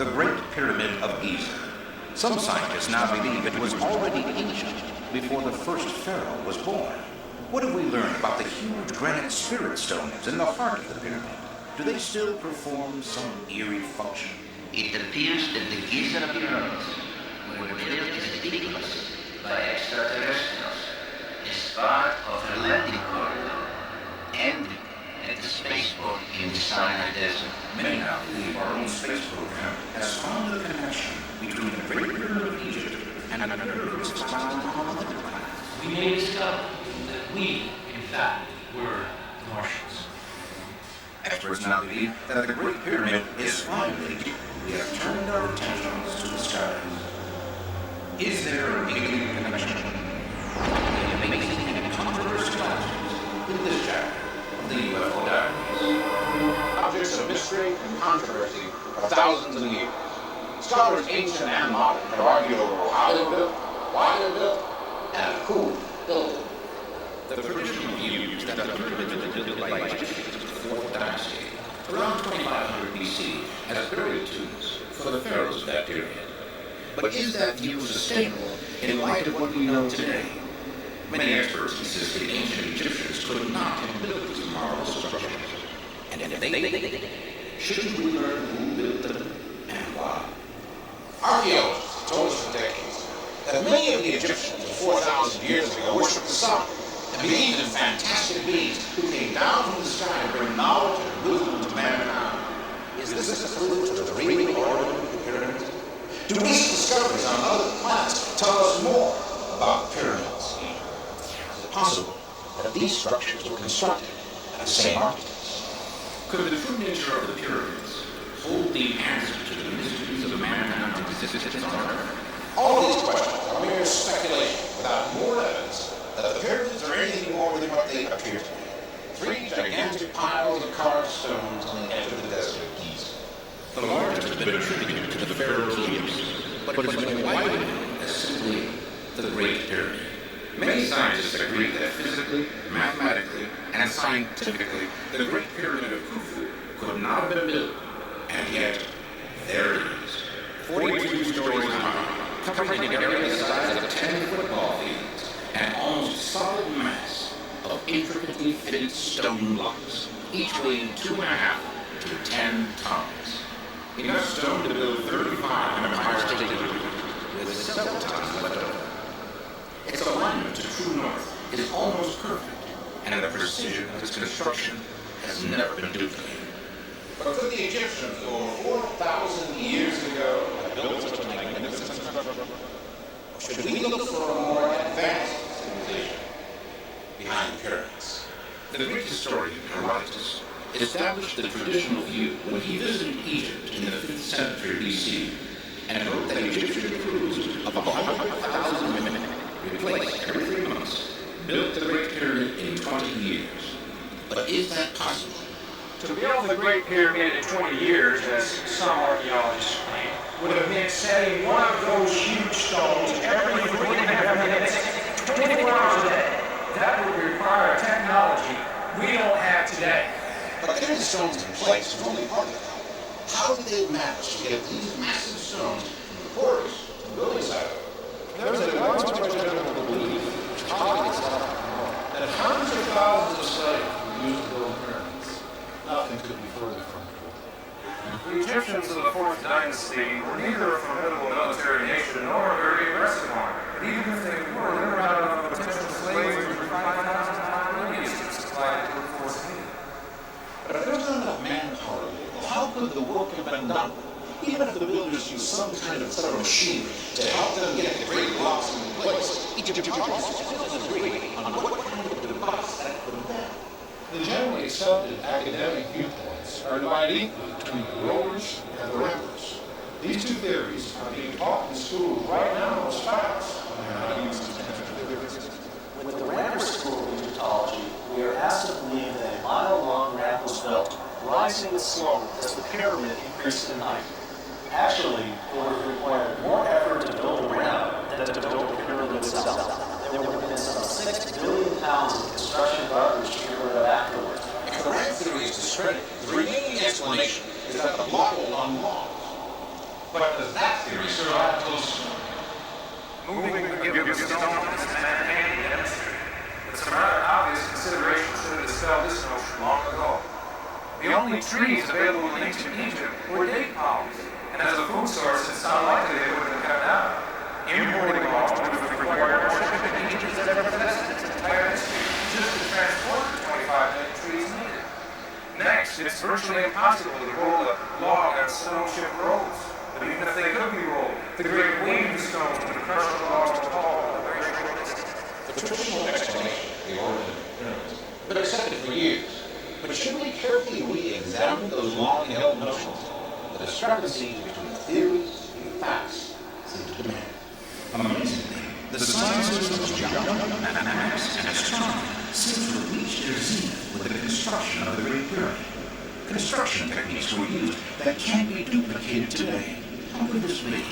the Great Pyramid of Giza. Some scientists now believe it was already ancient before the first pharaoh was born. What have we learned about the huge granite spirit stones in the heart of the pyramid? Do they still perform some eerie function? It appears that the Giza pyramids were built as vehicles by extraterrestrials as part of a landing corridor ending at the spaceport in the Sinai Desert. Many now believe our own space program has found a connection between the Great Pyramid of Egypt and another found on other planets. We may discover that we, in fact, were Martians. Experts now believe that the Great Pyramid is finally. We have turned our attentions to the skies. Is there an alien connection? The amazing and controversial answers in this chapter of the UFO diaries. Objects of mystery and controversy for thousands of years. Scholars ancient and modern have argued over how they were built, why they were built, and who built them. The traditional view is that the pyramids were built by Egyptians of the 4th dynasty, around 2500 BC, as burial tombs for the pharaohs of that period. But is that view sustainable in light of what we know today? Many experts insist the ancient Egyptians could not have built these marvelous structures. And if they did, shouldn't we learn who built them and why? Archaeologists told us for decades that many of the Egyptians of 4,000 years ago worshipped the sun and believed in fantastic beings who came down from the sky to bring knowledge and wisdom to mankind. Is this a clue to the real origin of the pyramids? Do recent discoveries on other planets tell us more about the pyramids? Is it possible that these structures were constructed by the same architects? Could the true nature of the pyramids hold the answer to the mysteries of mankind's existence on Earth? All of these questions are mere speculation without more evidence that the pyramids are anything more than what they appear to be. 3 gigantic piles of carved stones on the edge of the desert of Giza. The largest has been attributed to the pharaoh Cheops, but has been widely known as simply the Great Pyramid. Many scientists agree that physically, mathematically, and scientifically, the Great Pyramid of Khufu could not have been built, and yet, there it is. 42 stories high, covering an area the size of 10 football fields, an almost solid mass of intricately fitted stone blocks, each weighing 2.5 to 10 tons. Enough stone to build 35 Empire State Buildings, with several tons left over. Its alignment to true north is almost perfect, and the precision of its construction has never been duplicated. But could the Egyptians over 4,000 years ago have built such a magnificent structure? Or should we look for a more advanced civilization behind the pyramids? The Greek historian Herodotus established the traditional view when he visited Egypt in the 5th century BC and wrote that Egyptian crews of 100,000 women replaced every 3 months, built the Great Pyramid in 20 years. But is that possible? To build the Great Pyramid in 20 years, as some archaeologists claim, would have meant setting one of those huge stones every 3.5 minutes, 24 hours a day. That would require technology we don't have today. But getting the stones in place is only part of it. How did they manage to get these massive stones from the quarries to the building site? There is a widespread general belief, which probably is not known, that hundreds of thousands of slaves were used to build pyramids. Nothing could be further from the truth. The Egyptians of the 4th dynasty were neither a formidable military nation nor a very aggressive one. But even if they were, they were out of potential slaves for 5,000 radius to supply the workforce needed. But if there's not enough manpower, how could the work have been done? Even if the builders used some kind of thorough machinery to help them get the great blocks in place, Egyptians still agree on what kind of device that could have been. The generally accepted academic viewpoints are divided equally between the builders and the rammers. These two theories are being taught in schools right now as facts, and they're not used as potential theories. With the Rammer School of Egyptology, we are asked to believe that a mile-long ramp was built, rising slowly as the pyramid increased in height. Actually, it would have required more effort to build a ramp than to build the pyramid itself. There would have been some 6 billion pounds of construction garbage to get rid of afterwards. If the ramp theory is discredited, the remaining explanation is that the block was on walls. But does that theory survive close? Moving the given stone is man-made demonstrated, but some rather obvious considerations that dispelled this notion long ago. The only trees available in ancient Egypt were date palms, and as a food source, it's unlikely they would have been cut down. Importing logs would have required more shipping than Egypt has ever possessed in its entire history, just to transport the 25 million trees needed. Next, it's virtually impossible to roll a log on stone-ship roads. But even if they could be rolled, the great waving stones would crush the logs to pulp in a very short distance. The traditional explanation of the origin of the pyramids has been accepted for years. But should we carefully re-examine those long-held notions? The discrepancies between theories and facts seem to demand. Amazingly, the sciences of geography, mathematics, and astronomy seem to have reached their zenith with the construction of the Great Pyramid. Construction techniques were used that can't be duplicated today. How could this be?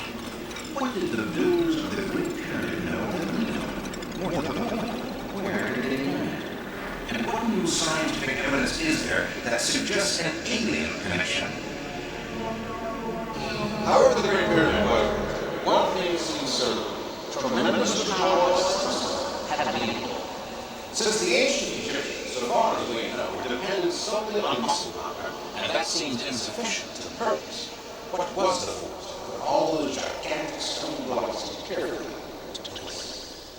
What did the builders of the Great Pyramid know that we don't? More to the point, where did they land? And what new scientific evidence is there that suggests an alien connection? However the Great Pyramid was, one thing seems certain. Tremendous power had been equal. Since the ancient Egyptians, so far as we know, depended solely on muscle power, and that seems insufficient to the purpose. What was the force to put all those gigantic stone blocks carefully into place?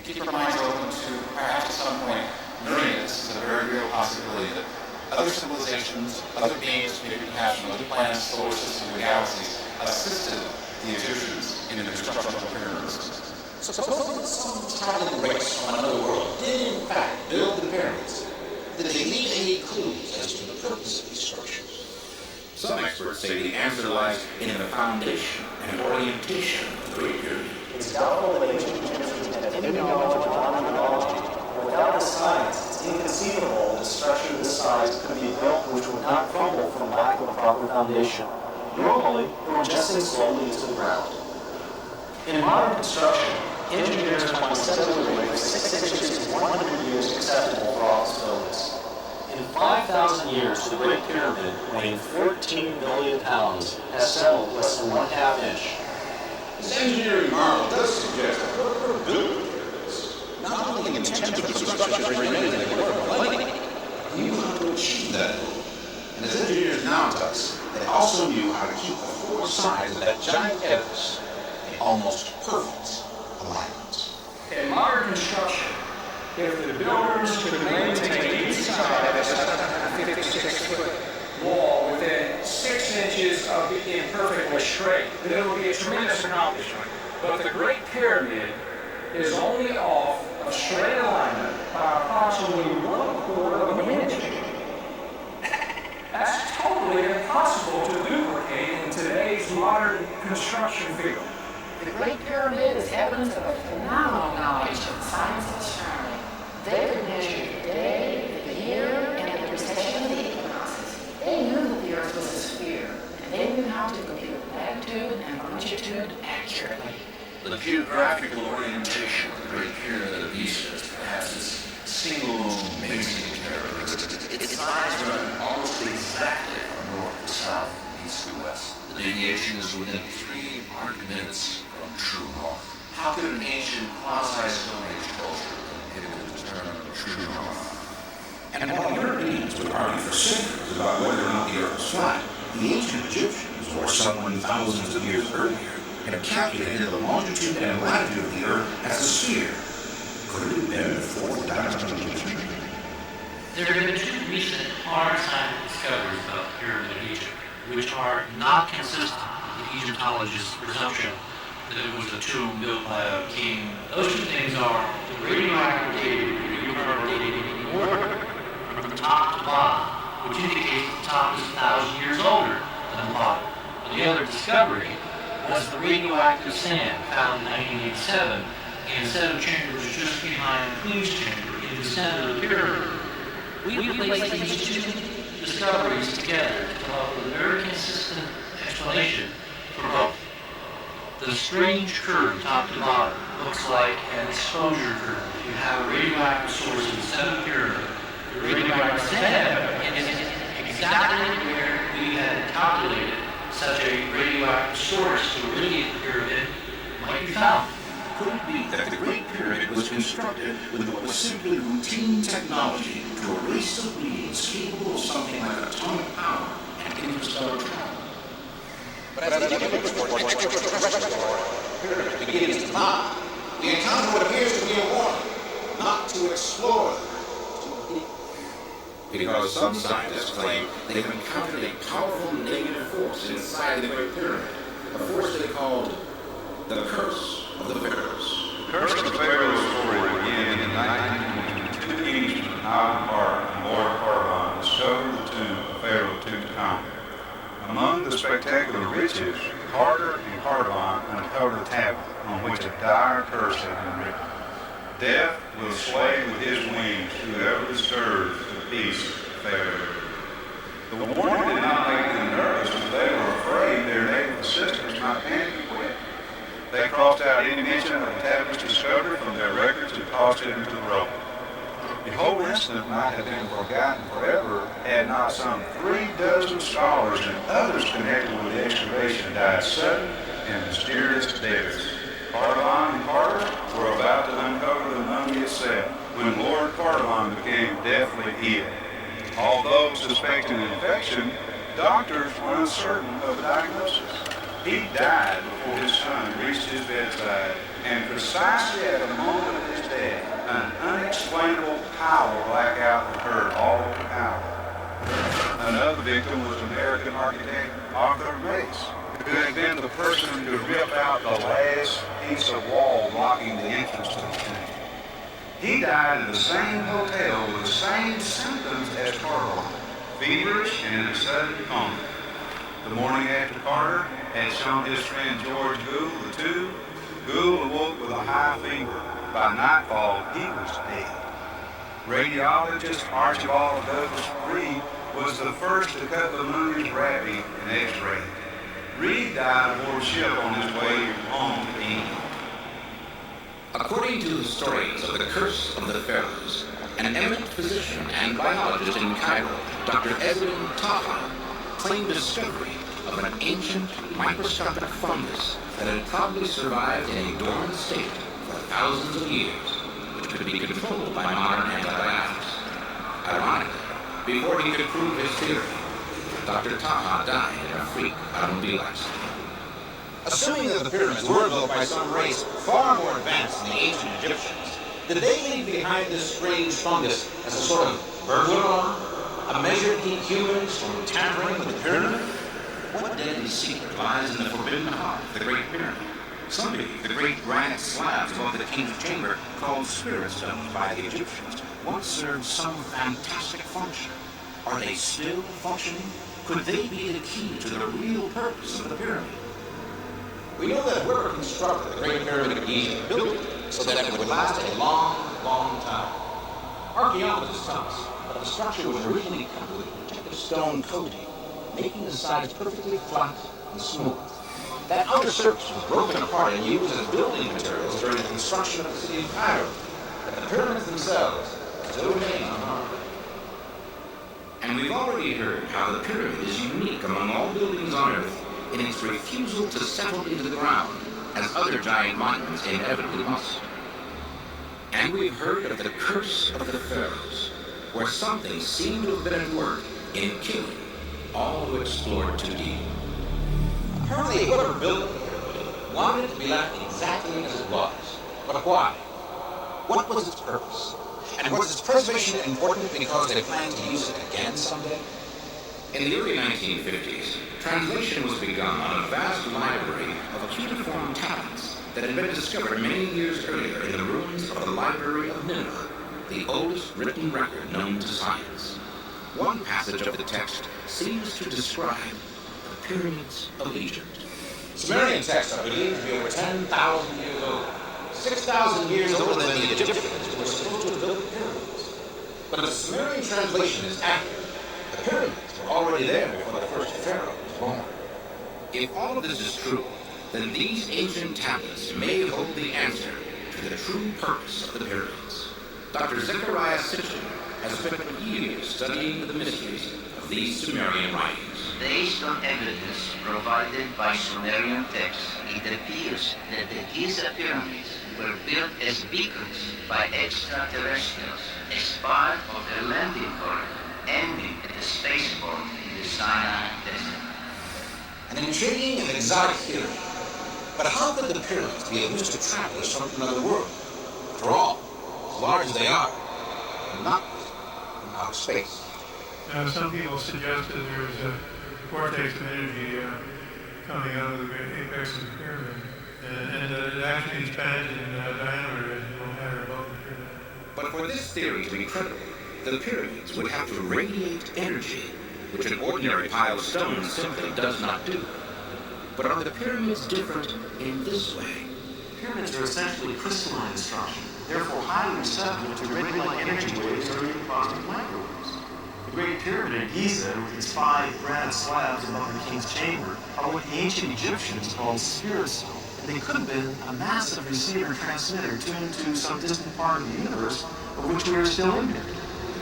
Keep your minds open to perhaps at some point, knowing this is a very real possibility that other civilizations, other beings, maybe perhaps from other planets, solar systems, galaxies, assisted the Egyptians in the construction of the pyramids. So suppose that some Italian race from another world did in fact build the pyramids. Did they leave any clues as to the purpose of these structures? Some experts say the answer lies in the foundation and orientation of the Great Pyramid. It's doubtful that ancient Egyptians had any knowledge of monumentology. Without the science, it's inconceivable that a structure this size could be built which would not crumble from lack of a proper foundation. Normally, it would just sink slowly into the ground. In modern construction, engineers find settling rate of 6 inches in 100 years acceptable for office buildings. In 5,000 years, the Great Pyramid, weighing 14 billion pounds, has settled less than 1/2 inch. This engineering marvel does suggest that whoever built the pyramids not only intended the construction to remain as they were, but likely knew how to achieve that goal. And as engineers now tell us, they also knew how to keep the four sides of that giant edifice in almost perfect alignment. In modern construction, if the builders could maintain each side of a 756-foot wall within 6 inches of being perfectly straight, then it would be a tremendous accomplishment. But the Great Pyramid is only off of straight alignment by approximately 1/4 of an inch. That's totally impossible to duplicate in today's modern construction field. The Great Pyramid is evidence of a phenomenal knowledge of the science of astronomy. They could measure the day, the year, and the precession of the equinoxes. They knew that the Earth was a sphere, and they knew how to compute latitude and longitude accurately. The geographical orientation of the Great Pyramid of Giza is perhaps its single most amazing characteristic. Its sides run almost exactly from north to south, east to west. The deviation is within 3 arc minutes from true north. How could an ancient quasi-Stone Age culture have been able to determine true north? And while Europeans would argue for centuries about whether or not the Earth was flat, the ancient Egyptians, or someone thousands of years earlier, had calculated the longitude and latitude of the Earth as a sphere. Could it have been the fourth dimension of Egypt? There have been 2 recent hard scientific discoveries about the Pyramid of Egypt, which are not consistent with Egyptologists' presumption that it was a tomb built by a king. Those 2 things are the radioactive dating order from the top to bottom, which indicates that the top is 1,000 years older than the bottom. The other discovery was the radioactive sand found in 1987 in a set of chambers just behind the Queen's chamber in the center of the pyramid. We placed these 2 discoveries together to come up with a very consistent explanation for both. The strange curve top to bottom looks like an exposure curve. You have a radioactive source in the center of the pyramid. The radioactive sand is exactly where we had calculated such a radioactive nearby source to relieve the pyramid might be found. Could it be that the Great Pyramid was constructed with what was simply routine technology to erase the readings capable of something like atomic power and interstellar travel? But as the universe begins to mount, the encounter what appears to be a warning, not to explore the Because some scientists claim they've encountered a powerful negative force inside the Great Pyramid, a force they called the Curse of the Pharaohs. The Curse of the Pharaohs story began in 1922. Two Englishmen, Howard Park and Lord Carbon, discovered the tomb of Pharaoh Tutankhamun. Among the spectacular riches, Carter and Carbon uncovered a tablet on which a dire curse had been written. Death will slay with his wings whoever disturbs the peace of Pharaoh. The warning did not make them nervous, but they were afraid their native assistants might panic and quit. They crossed out any mention of the tablet's discovery from their records and tossed it into the rubble. The whole incident might have been forgotten forever had not some 36 scholars and others connected with the excavation died sudden and mysterious deaths. Cardamon and Carter were about to uncover the mummy itself when Lord Cardamon became deathly ill. Although suspecting an infection, doctors were uncertain of the diagnosis. He died before his son reached his bedside, and precisely at the moment of his death, an unexplainable power blackout occurred all over the house. Another victim was American architect Arthur Mace, who had been the person to rip out the last piece of wall blocking the entrance to the tomb. He died in the same hotel with the same symptoms as Carter, feverish and in a sudden coma. The morning after Carter had shown his friend George Gould the tomb, Gould awoke with a high fever. By nightfall, he was dead. Radiologist Archibald Douglas Reed was the first to cut the mummy's wrapping and x-ray. Reed died aboard ship on his way home to England. According to historians of the Curse of the Pharaohs, an eminent physician and biologist in Cairo, Dr. Edwin Taha, claimed discovery of an ancient microscopic fungus that had probably survived in a dormant state for thousands of years, which could be controlled by modern antibiotics. Ironically, before he could prove his theory, Dr. Taha died in a freak automobile accident. Assuming that the pyramids were built by some race far more advanced than the ancient Egyptians, did they leave behind this strange fungus as a sort of burglar alarm? A measure to keep humans from tampering with the pyramid? What deadly secret lies in the forbidden heart of the Great Pyramid? Some believe the great granite slabs above the king's chamber, called spirit stones by the Egyptians, once served some fantastic function. Are they still functioning? Could they be the key to the real purpose of the pyramid? We know that whoever constructed the Great Pyramid of Giza built it so that it would last a long, long time. Archaeologists tell us that the structure was originally covered with protective stone coating, making the sides perfectly flat and smooth. That outer surface was broken apart and used as building materials during the construction of the city of Cairo, but the pyramids themselves still remain unharmed. And we've already heard how the pyramid is unique among all buildings on Earth in its refusal to settle into the ground, as other giant monuments inevitably must. And we've heard of the Curse of the Pharaohs, where something seemed to have been at work in killing all who explored too deep. Apparently, whoever built the pyramid wanted it to be left exactly as it was. But why? What was its purpose? And was its preservation important because they planned to use it again someday? In the early 1950s, translation was begun on a vast library of cuneiform tablets that had been discovered many years earlier in the ruins of the Library of Nineveh, the oldest written record known to science. One passage of the text seems to describe the pyramids of Egypt. Sumerian texts are believed to be over 10,000 years old, 6,000 years older than the Egyptians who were supposed to have built the pyramids. But if the Sumerian translation is accurate, the pyramids were already there before the first pharaoh was born. If all of this is true, then these ancient tablets may hold the answer to the true purpose of the pyramids. Dr. Zechariah Sitchin has spent years studying the mysteries of of these Sumerian writings. Based on evidence provided by Sumerian texts, it appears that the Giza pyramids were built as beacons by extraterrestrials as part of their landing corridor, ending at the spaceport in the Sinai Desert. An intriguing and exotic theory. But how could the pyramids be of use to travelers from another world? After all, as large as they are, they're not from outer space. Some people suggested there was a vortex of energy coming out of the apex of the pyramid, and it actually expanded in diameter as you go higher above the pyramid. But for this theory to be credible, the pyramids would have to radiate energy, which an ordinary pile of stone simply does not do. But are the pyramids different in this way? Pyramids are essentially crystalline in structure, therefore highly receptive to red-like energy waves or even cosmic microwaves. The Great Pyramid at Giza, with its 5 granite slabs above the king's chamber, are what the ancient Egyptians called spheres, and they could have been a massive receiver and transmitter tuned to some distant part of the universe of which we are still ignorant.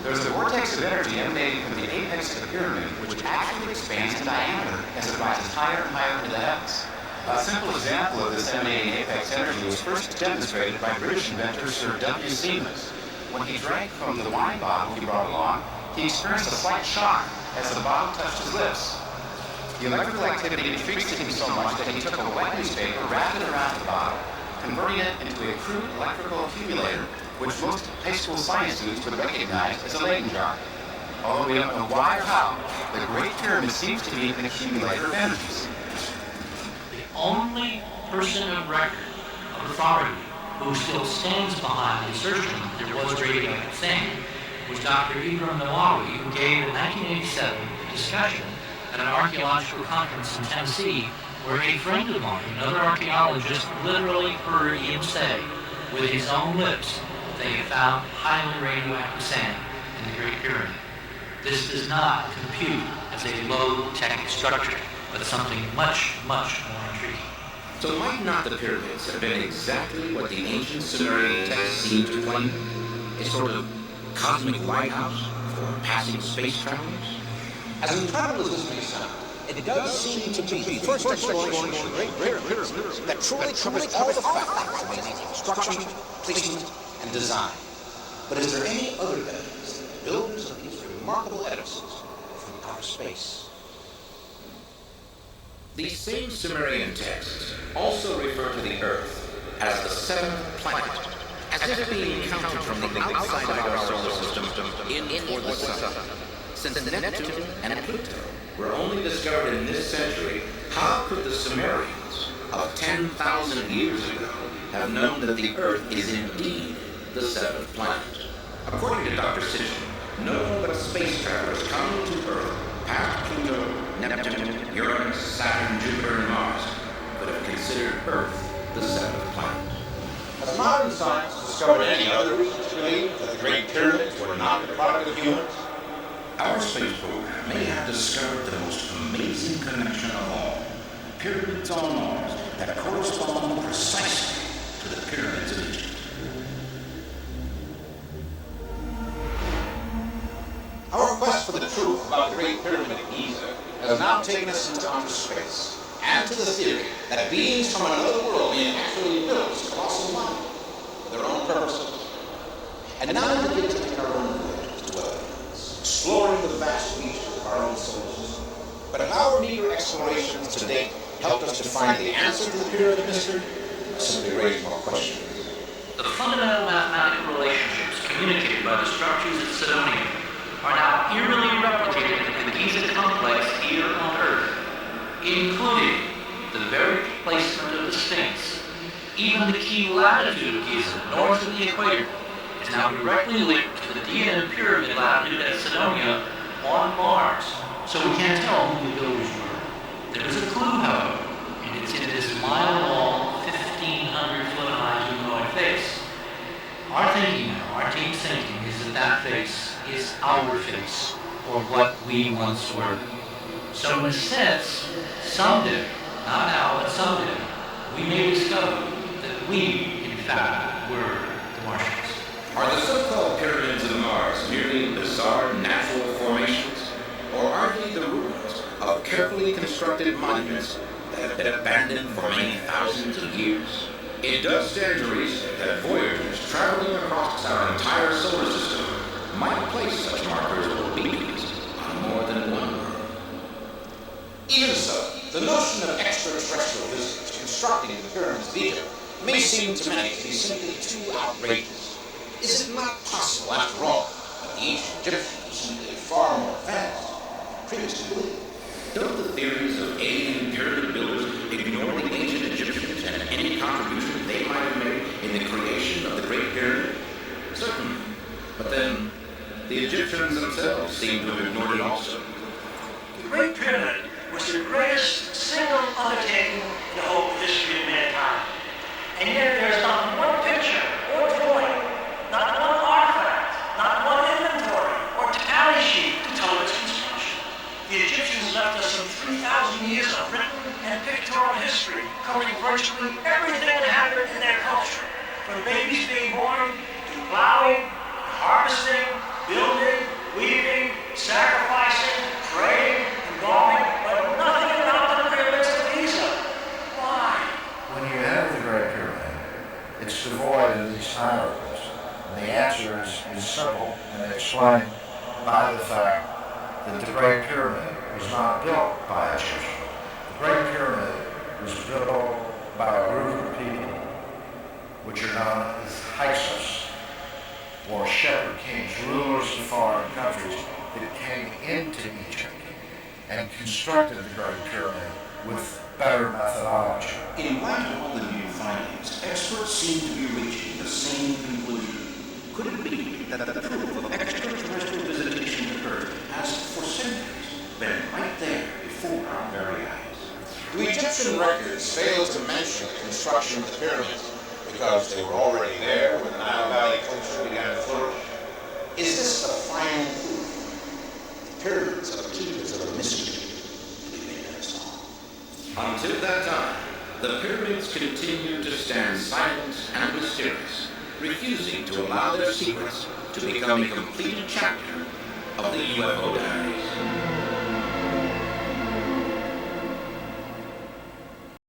There's a vortex of energy emanating from the apex of the pyramid, which actually expands in diameter as it rises higher and higher into the heavens. A simple example of this emanating apex energy was first demonstrated by British inventor Sir W. Siemens. When he drank from the wine bottle he brought along, he experienced a slight shock as the bottle touched his lips. The electrical activity intrigued him so much that he took a wet newspaper, wrapped it around the bottle, converting it into a crude electrical accumulator, which most high school science students would recognize as a Leyden jar. Although we don't know why or how, the Great Pyramid seems to be an accumulator of energies. The only person of record, of authority, who still stands behind the assertion that there was radioactive sand was Dr. Ibram Nawawi, who gave in 1987 a discussion at an archaeological conference in Tennessee where a friend of mine, another archaeologist, literally heard him say with his own lips that they had found highly radioactive sand in the Great Pyramid. This does not compute as a low-tech structure, but something much, much more intriguing. So might not the pyramids have been exactly what the ancient Sumerian texts seemed to claim? A sort of cosmic lighthouse for passing space travelers? As incredible as this may sound, it does seem to be the first exploration of the Great Pyramids that truly covers all the factors of construction, placement, and design. But is there any other evidence that the builders of these remarkable edifices are from outer space? These same Sumerian texts also refer to the Earth as the seventh planet, as if being counted from the outside of our solar system in toward the sun. Since Neptune and Pluto were only discovered in this century, how could the Sumerians of 10,000 years ago have known that the Earth is indeed the seventh planet? According to Dr. Sitchin, no one but space travelers come to Earth past Pluto, Neptune, Uranus, Saturn, Jupiter, and Mars could have considered Earth the seventh planet. Has modern science discovered any other reason to believe that the Great Pyramids were not the product of humans? Our space program may have discovered the most amazing connection of all, pyramids on Mars that correspond precisely to the pyramids of Egypt. Our quest for the truth about the Great Pyramid at Giza has now taken us into outer space, and to the theory that beings from another world may actually build this colossal monument for their own purposes. And now we begin to take our own voyages to other planets, exploring the vast reaches of our own solar system. But if our meager explorations to date helped us to find the answer to the pyramid mystery, or simply raised more questions. The fundamental mathematical relationships communicated by the structures at Sidonia are now eerily replicated in the Giza complex here on Earth, including the very placement of the Sphinx. Even the key latitude of Giza, north of the equator, is now directly linked to the Dian pyramid latitude at Sidonia on Mars, so we can't tell who the builders were. There is a clue, however, and it's in this mile-long, 1,500-foot high humanoid face. Our thinking now, our team's thinking, is that that face is our face, or what we once were. So in a sense, someday, not now, but someday, we may discover that we, in fact, were the Martians. Are the so-called pyramids of Mars merely bizarre natural formations, or are carefully constructed monuments that have been abandoned for many thousands of years, it does stand to reason that voyagers traveling across our entire solar system might place such markers or beacons on more than one world. Even so, the notion of extraterrestrial visitors constructing the pyramids of Egypt may seem to many to be simply too outrageous. Is it not possible, after all, that the ancient Egyptians were simply far more advanced than previously believed? Don't the theories of alien pyramid builders ignore the ancient Egyptians and any contribution they might have made in the creation of the Great Pyramid? Certainly. But then, the Egyptians themselves seem to have ignored it also. The Great Pyramid was the greatest single undertaking in the whole history of mankind. And yet there's not one picture or drawing, not one artifact, not one inventory or tally sheet to tell its construction. The Egyptians left us some 3,000 years of written and pictorial history covering virtually everything that happened in their culture, from babies being born to plowing, harvesting, building, weaving, sacrificing, praying, embalming, but nothing about the pyramids of Giza. Why? When you enter the Great Pyramid, it's devoid of these hieroglyphs, and the answer is simple and explained by the fact that the Great Pyramid was not built by Egyptians. The Great Pyramid was built by a group of people which are known as Hyksos, or shepherd kings, rulers of foreign countries that came into Egypt and constructed the Great Pyramid with better methodology. In light of all the new findings, experts seem to be reaching the same conclusion. Could it be that the proof of extraterrestrial visitation occurred has for centuries been right there before our very eyes? Do Egyptian records fail to mention the construction of the pyramids because they were already there when the Nile Valley culture began to flourish? Is this the final proof? The pyramids are the keys of a mystery to be made us all. Until that time, the pyramids continue to stand silent and mysterious, refusing to allow their secrets to become a completed chapter of the UFO diaries.